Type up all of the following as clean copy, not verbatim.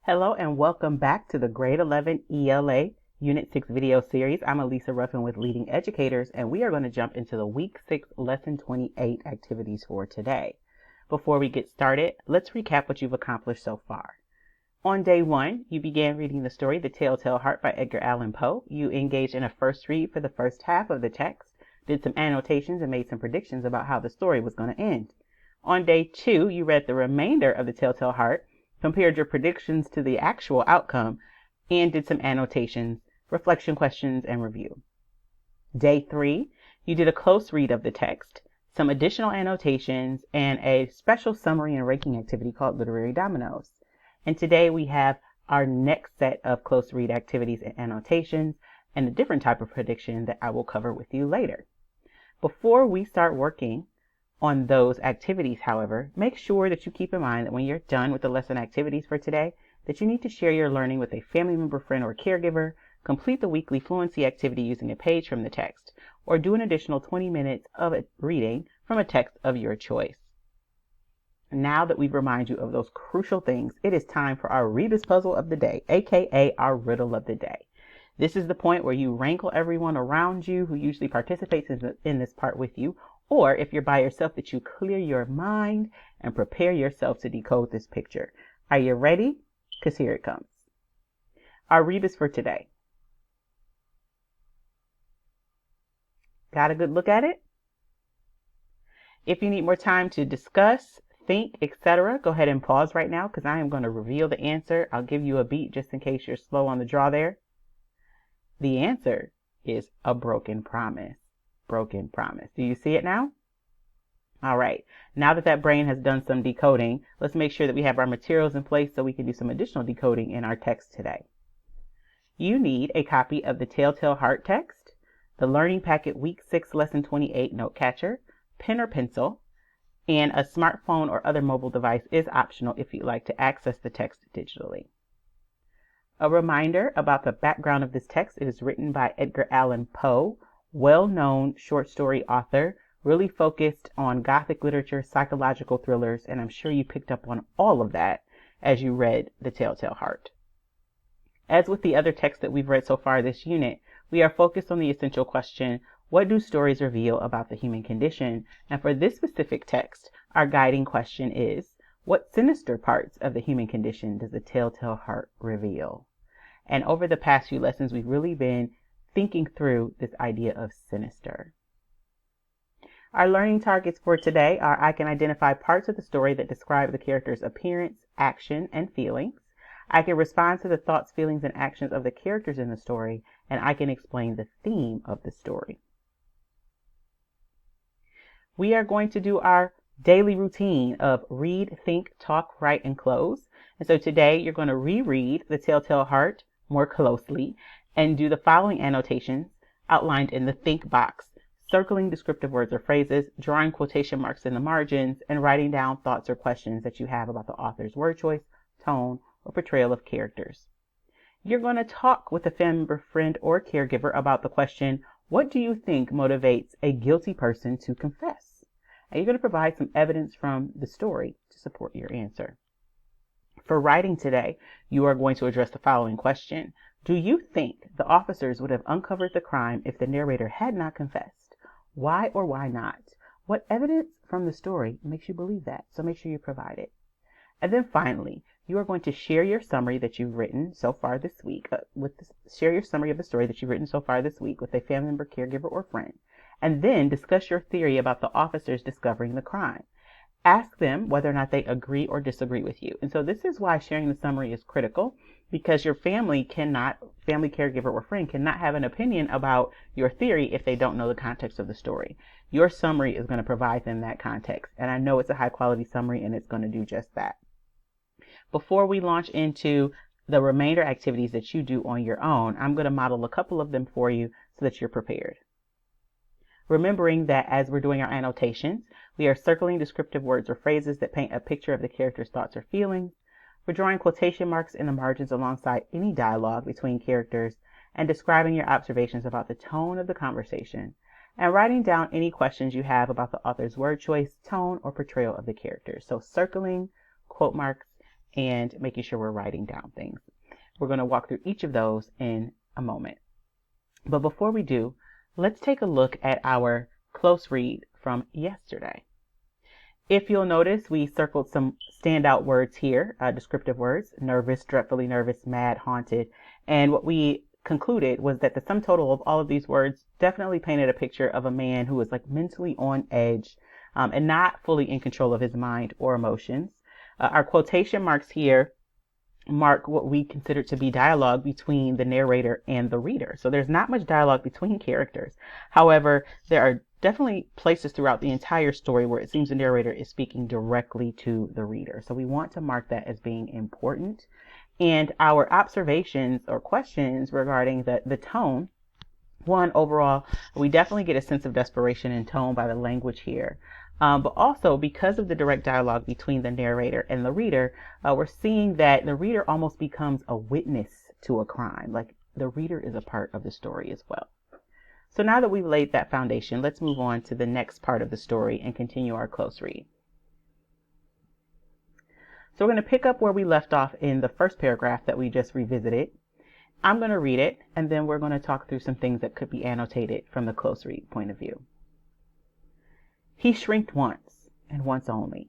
Hello and welcome back to the Grade 11 ELA Unit 6 video series. I'm Elisa Ruffin with Leading Educators, and we are going to jump into the Week 6 Lesson 28 activities for today. Before we get started, let's recap what you've accomplished so far. On day 1, you began reading the story The Telltale Heart by Edgar Allan Poe. You engaged in a first read for the first half of the text, did some annotations, and made some predictions about how the story was going to end. On day 2, you read the remainder of The Telltale Heart, compared your predictions to the actual outcome, and did some annotations, reflection questions, and review. Day 3, you did a close read of the text, some additional annotations, and a special summary and ranking activity called Literary Dominoes. And today we have our next set of close read activities and annotations, and a different type of prediction that I will cover with you later. Before we start working on those activities, however, make sure that you keep in mind that when you're done with the lesson activities for today, that you need to share your learning with a family member, friend, or caregiver, complete the weekly fluency activity using a page from the text, or do an additional 20 minutes of reading from a text of your choice. Now that we've reminded you of those crucial things, it is time for our Rebus puzzle of the day, aka our riddle of the day. This is the point where you wrangle everyone around you who usually participates in this part with you, or if you're by yourself, that you clear your mind and prepare yourself to decode this picture. Are you ready? Because here it comes. Our rebus for today. Got a good look at it? If you need more time to discuss, think, etc., go ahead and pause right now because I am going to reveal the answer. I'll give you a beat just in case you're slow on the draw there. The answer is a broken promise. Broken promise. Do you see it now? All right. Now that brain has done some decoding, let's make sure that we have our materials in place so we can do some additional decoding in our text today. You need a copy of the Telltale Heart text, the Learning Packet Week 6 Lesson 28 Note Catcher, pen or pencil, and a smartphone or other mobile device is optional if you'd like to access the text digitally. A reminder about the background of this text: it is written by Edgar Allan Poe, well-known short story author, really focused on Gothic literature, psychological thrillers, and I'm sure you picked up on all of that as you read The Telltale Heart. As with the other texts that we've read so far this unit, we are focused on the essential question, what do stories reveal about the human condition? And for this specific text, our guiding question is, what sinister parts of the human condition does the Telltale Heart reveal? And over the past few lessons, we've really been thinking through this idea of sinister. Our learning targets for today are: I can identify parts of the story that describe the character's appearance, action, and feelings. I can respond to the thoughts, feelings, and actions of the characters in the story, and I can explain the theme of the story. We are going to do our daily routine of read, think, talk, write, and close. And so today you're going to reread The Telltale Heart more closely and do the following annotations outlined in the think box: circling descriptive words or phrases, drawing quotation marks in the margins, and writing down thoughts or questions that you have about the author's word choice, tone, or portrayal of characters. You're going to talk with a family member, friend, or caregiver about the question, what do you think motivates a guilty person to confess? And you're going to provide some evidence from the story to support your answer. For writing today, you are going to address the following question: do you think the officers would have uncovered the crime if the narrator had not confessed? Why or why not? What evidence from the story makes you believe that? So make sure you provide it. And then finally, you are going to share your summary that you've written so far this week, share your summary of the story that you've written so far this week with a family member, caregiver, or friend, and then discuss your theory about the officers discovering the crime. Ask them whether or not they agree or disagree with you. And so this is why sharing the summary is critical, because your family, caregiver, or friend cannot have an opinion about your theory if they don't know the context of the story. Your summary is going to provide them that context. And I know it's a high quality summary and it's going to do just that. Before we launch into the remainder activities that you do on your own, I'm going to model a couple of them for you so that you're prepared. Remembering that as we're doing our annotations, we are circling descriptive words or phrases that paint a picture of the character's thoughts or feelings. We're drawing quotation marks in the margins alongside any dialogue between characters and describing your observations about the tone of the conversation, and writing down any questions you have about the author's word choice, tone, or portrayal of the characters. So circling, quote marks, and making sure we're writing down things. We're going to walk through each of those in a moment. But before we do, let's take a look at our close read from yesterday. If you'll notice, we circled some standout words here, descriptive words: nervous, dreadfully nervous, mad, haunted. And what we concluded was that the sum total of all of these words definitely painted a picture of a man who was like mentally on edge and not fully in control of his mind or emotions. Our quotation marks here mark what we consider to be dialogue between the narrator and the reader. So there's not much dialogue between characters. However, there are definitely places throughout the entire story where it seems the narrator is speaking directly to the reader. So we want to mark that as being important. And our observations or questions regarding the tone. One, overall, we definitely get a sense of desperation in tone by the language here. But also, because of the direct dialogue between the narrator and the reader, we're seeing that the reader almost becomes a witness to a crime. Like the reader is a part of the story as well. So now that we've laid that foundation, let's move on to the next part of the story and continue our close read. So we're going to pick up where we left off in the first paragraph that we just revisited. I'm going to read it, and then we're going to talk through some things that could be annotated from the close read point of view. He shrieked once, and once only.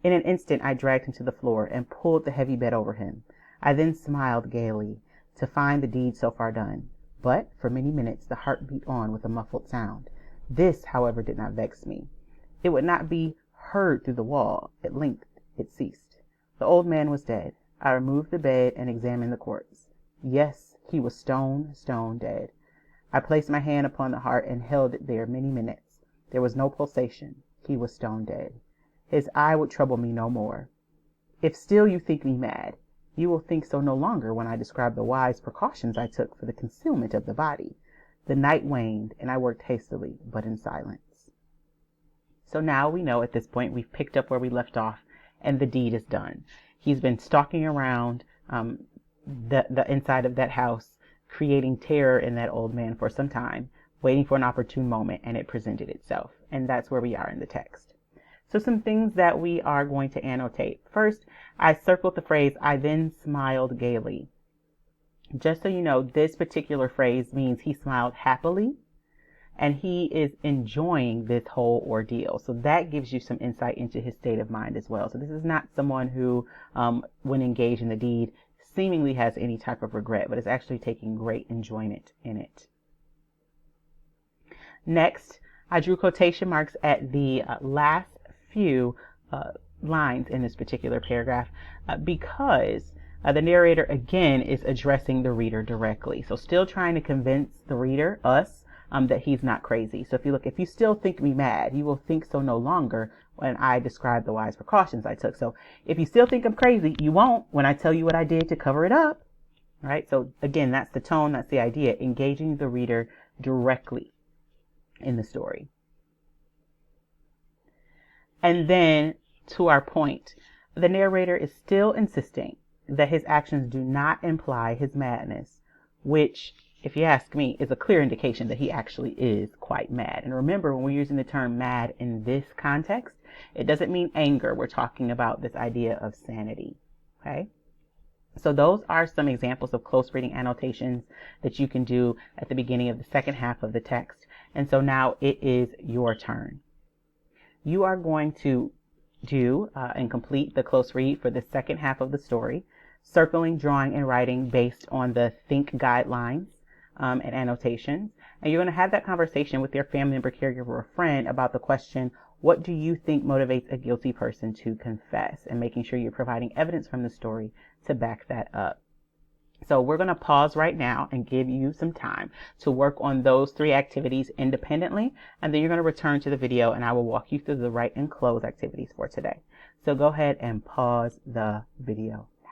In an instant I dragged him to the floor and pulled the heavy bed over him. I then smiled gaily to find the deed so far done. But for many minutes the heart beat on with a muffled sound. This, however, did not vex me. It would not be heard through the wall. At length it ceased. The old man was dead. I removed the bed and examined the corpse. Yes, he was stone dead. I placed my hand upon the heart and held it there many minutes. There was no pulsation. He was stone dead. His eye would trouble me no more. If still you think me mad, you will think so no longer when I describe the wise precautions I took for the concealment of the body. The night waned, and I worked hastily, but in silence. So now we know at this point we've picked up where we left off, and the deed is done. He's been stalking around the inside of that house, creating terror in that old man for some time, waiting for an opportune moment, and it presented itself. And that's where we are in the text. So some things that we are going to annotate. First, I circled the phrase, I then smiled gaily. Just so you know, this particular phrase means he smiled happily, and he is enjoying this whole ordeal. So that gives you some insight into his state of mind as well. So this is not someone who, when engaged in the deed, seemingly has any type of regret, but is actually taking great enjoyment in it. Next, I drew quotation marks at the last few lines in this particular paragraph because the narrator again is addressing the reader directly. So still trying to convince the reader, us, that he's not crazy. So if you still think me mad, you will think so no longer when I describe the wise precautions I took. So if you still think I'm crazy, you won't when I tell you what I did to cover it up. Right? So again, that's the tone, that's the idea, engaging the reader directly in the story. And then to our point, the narrator is still insisting that his actions do not imply his madness, which, if you ask me, is a clear indication that he actually is quite mad. And remember, when we're using the term mad in this context, it doesn't mean anger. We're talking about this idea of sanity. Okay? So those are some examples of close reading annotations that you can do at the beginning of the second half of the text. And so now it is your turn. You are going to do and complete the close read for the second half of the story, circling, drawing, and writing based on the think guidelines and annotations. And you're going to have that conversation with your family member, caregiver, or friend about the question, what do you think motivates a guilty person to confess? And making sure you're providing evidence from the story to back that up. So we're going to pause right now and give you some time to work on those 3 activities independently, and then you're going to return to the video and I will walk you through the write and close activities for today. So go ahead and pause the video now.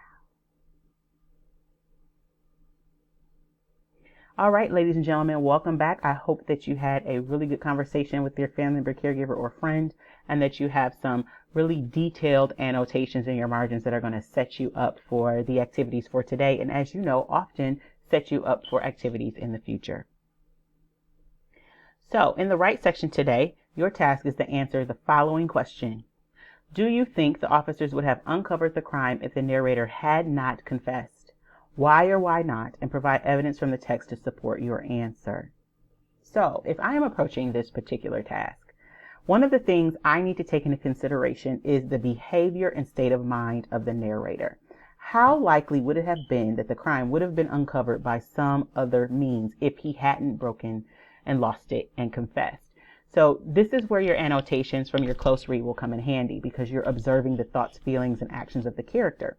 All right, ladies and gentlemen, welcome back. I hope that you had a really good conversation with your family member, caregiver, or friend, and that you have some really detailed annotations in your margins that are going to set you up for the activities for today. And as you know, often set you up for activities in the future. So in the write section today, your task is to answer the following question. Do you think the officers would have uncovered the crime if the narrator had not confessed? Why or why not? And provide evidence from the text to support your answer. So, if I am approaching this particular task, one of the things I need to take into consideration is the behavior and state of mind of the narrator. How likely would it have been that the crime would have been uncovered by some other means if he hadn't broken and lost it and confessed? So this is where your annotations from your close read will come in handy, because you're observing the thoughts, feelings, and actions of the character.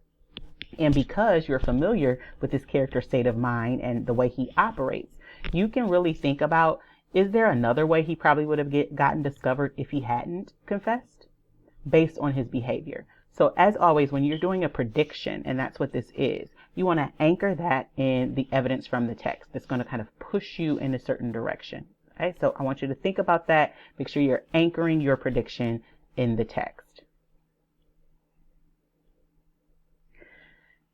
And because you're familiar with this character's state of mind and the way he operates, you can really think about, is there another way he probably would have gotten discovered if he hadn't confessed, based on his behavior. So as always, when you're doing a prediction, and that's what this is, you want to anchor that in the evidence from the text that's going to kind of push you in a certain direction. Okay, so I want you to think about that. Make sure you're anchoring your prediction in the text.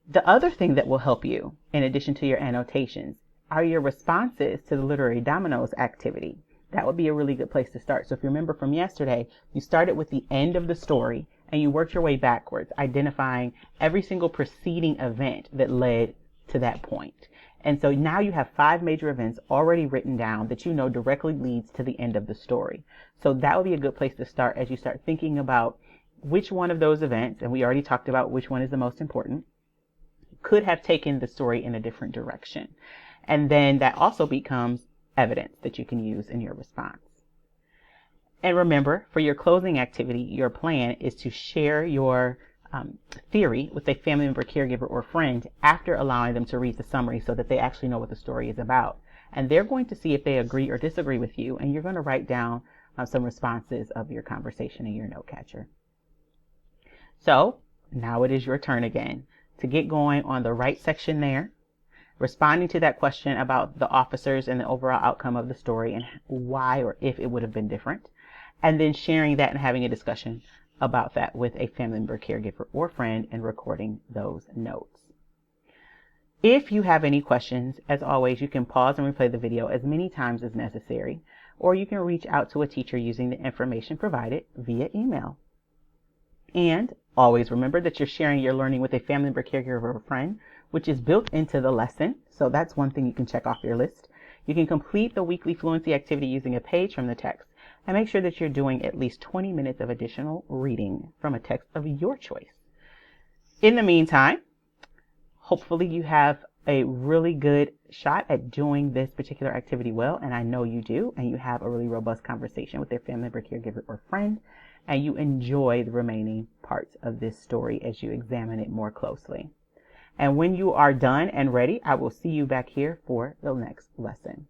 The other thing that will help you, in addition to your annotations, are your responses to the literary dominoes activity. That would be a really good place to start. So if you remember from yesterday, you started with the end of the story and you worked your way backwards, identifying every single preceding event that led to that point. And so now you have 5 major events already written down that you know directly leads to the end of the story. So that would be a good place to start as you start thinking about which one of those events, and we already talked about which one is the most important, could have taken the story in a different direction. And then that also becomes evidence that you can use in your response. And remember, for your closing activity, your plan is to share your theory with a family member, caregiver, or friend after allowing them to read the summary so that they actually know what the story is about. And they're going to see if they agree or disagree with you, and you're going to write down some responses of your conversation in your note catcher. So now it is your turn again to get going on the right section there, responding to that question about the officers and the overall outcome of the story and why or if it would have been different, and then sharing that and having a discussion about that with a family member, caregiver, or friend, and recording those notes. If you have any questions, as always, you can pause and replay the video as many times as necessary, or you can reach out to a teacher using the information provided via email. And always remember that you're sharing your learning with a family member, caregiver, or friend, which is built into the lesson. So that's one thing you can check off your list. You can complete the weekly fluency activity using a page from the text, and make sure that you're doing at least 20 minutes of additional reading from a text of your choice. In the meantime, hopefully you have a really good shot at doing this particular activity well, and I know you do, and you have a really robust conversation with your family member, caregiver, or friend, and you enjoy the remaining parts of this story as you examine it more closely. And when you are done and ready, I will see you back here for the next lesson.